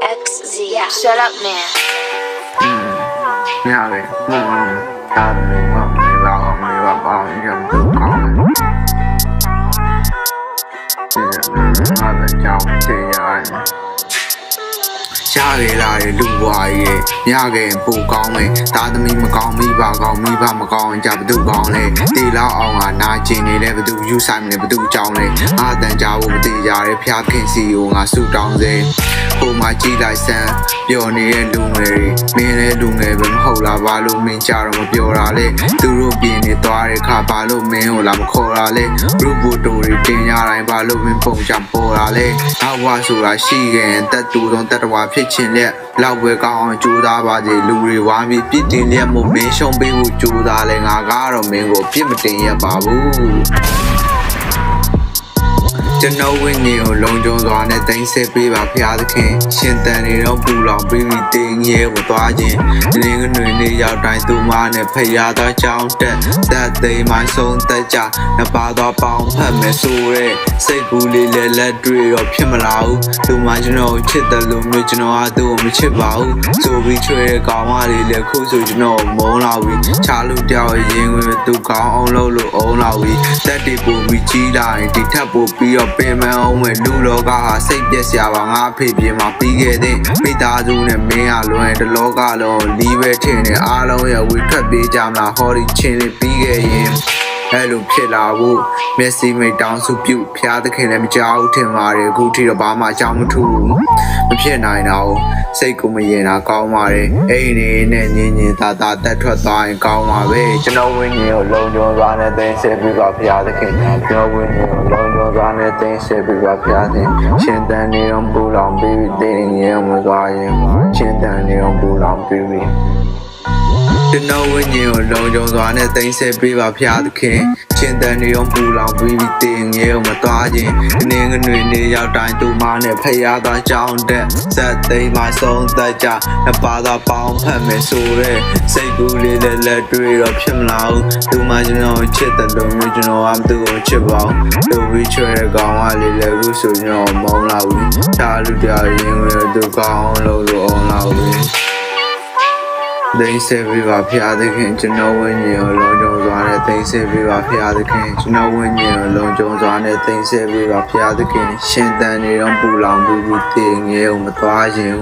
XZ. Shut up, man. Nhà về ta mình vào nhầm tự con hai vợ chồng thì anh cha về lại lung hoài nhà về phụ con mày ta tao mình mà con mi ba mà con cha bắt tụ con này đi lao ông à na chỉ này để bắt tụ you sai này bắt tụ chồng này à tận cha vô bắt tụ ra để phía kinh sĩ ông à su trong gì cô mà chỉ lại xem biểu này lung này vẫn hậu là ba lúc mình cha rồi mà biểu ra lên từ lúc biển này toa để khá ba lúc mình hậu làm khó ra lên lúc vô đồ để tiền nhà này ba lúc mình phong chạm po ra lên áo hoa su là xì ghen tất tụ trong tất hoa phía trên lệ lao về cao chú ta ba gì lù rì hoa vì biết tiền lệ một mấy xong bị vụ chú ta lên ngã gà rồi mình có biết một tiền nhà bà bốကျွန်တော်ဝင်းနေကိုလုံခြုံစွာနဲ့တင်ဆက်ပေးပါဖျားသခင်ရှင်တန်နေတော့ပူလောင်ပြီးပြီးတင်းငယ်ကိုသွားခြင်းလင်းကနွေနေရောက်တိုင်းသူမနဲ့ဖျားသောကြောင်းတက်သက်သိမ်းမှဆုံးသက်ကြနှစ်ပါးသောပေါင်းဖက်မယ်ဆိုတဲ့စိတ်ကူးလေးလည်းလက်တွေ့တော့ဖြစ်မလာဘူးသူမကျွန်တော်ချစ်တယ်လို့မျိုးကျွန်တော်ကသူ့ကိုမချစ်ပါဘူးဆိုပြီးချွေတဲ့ကောင်မလေးလည်းခုဆိုကျွန်တော်မုန်းလာပြီချားလို့တောက်ရင်ဝင်သူကောင်းအောင်လုပ်လို့အောင်လာပြီတက်တီပူပြီးကြီးလာရင်ဒီထပ်ပို့ပြီးတော့ပင်မအောင်မဲ့လူလောကဟာစိတ်ပြက်စရာပါငါအဖေပြေမှာပြီးခဲ့တဲ့မိသားစုနဲ့မင်းဟာလွန်တလောကလုံးလီးပဲထင်နေအားလုံးရဲ့ဝေထွက်ပြေးကြမလားဟောဒီချင်းလေးပြီးခဲ့ရင်အဲ့လိုဖြစ်လာဖို့မျက်စိမိတ်တောင်းစုပြုဖျားသခင်လည်းမကြောက်ထင်ပါတယ်အခုထိတော့ဘာမှအကြောင်းမထူးမဖြစ်နိုင်တော့စိတ်ကိုမရင်တာကောင်းပါတယ်အိမ်နေနဲ့ညင်ညင်သာသာတက်ထွက်သွားရင်ကောင်းပါပဲကျွန်တော်ဝင်းကြီးကိုလုံခြုံစွာနဲ့သိဆက်ပြီးပါဖျားသခင်ကျွန်တော်ဝင်းကြီးကိုလုံခြုံစွာနဲ့သိဆက်ပြီးပါဖျားသခင်ရှင်တန်နေအောင်ပူလောင်ပြီးတင်းငယ်မသွားရင်ရှင်တန်နေအောင်ပူလောင်ပြီးကျွန်တော်ဝင်းကြီးကိုလုံခြုံစွာနဲ့သိဆက်ပေးပါဖျားသခင်ရှင်တန်နေအောင်ပူလောင်ပြီးတင်းငယ်မသွားခြင်းနေငွေနေရောက်တိုင်းသူမနဲ့ဖျားသားကြောင်းတက်ဇက်သိမ်းမှဆုံးသက်ကြနှစ်ပါးသာပေါင်းဖက်မယ်ဆိုတဲ့စိတ်ကူးလေးလည်းလက်တွေ့တော့ဖြစ်မလာဘူးသူမကျွန်တော်ချစ်တယ်လို့မျိုးကျွန်တော်အမသူ့ကိုချစ်ပါအောင်သူပြီးချွဲတဲ့ကောင်ကလေးလည်းခုဆိုကျွန်တော်မုန်းလာဘူးချားလူတရားရင်ဝင်သူကောင်းလို့အောင်လာဘူးသိဆက်ပြီးပါဖျားသခင်ကျွန်တော်ဝင်းကြီးကိုလုံခြုံစွာနဲ့သိဆက်ပြီးပါဖျားသခင်ကျွန်တော်ဝင်းကြီးကိုလုံခြုံစွာနဲ့သိဆက်ပြီးပါဖျားသခင်ရှင်တန်နေတော့ပူလောင်ပြီးတင်းငယ်ကိုမသွားခြင်း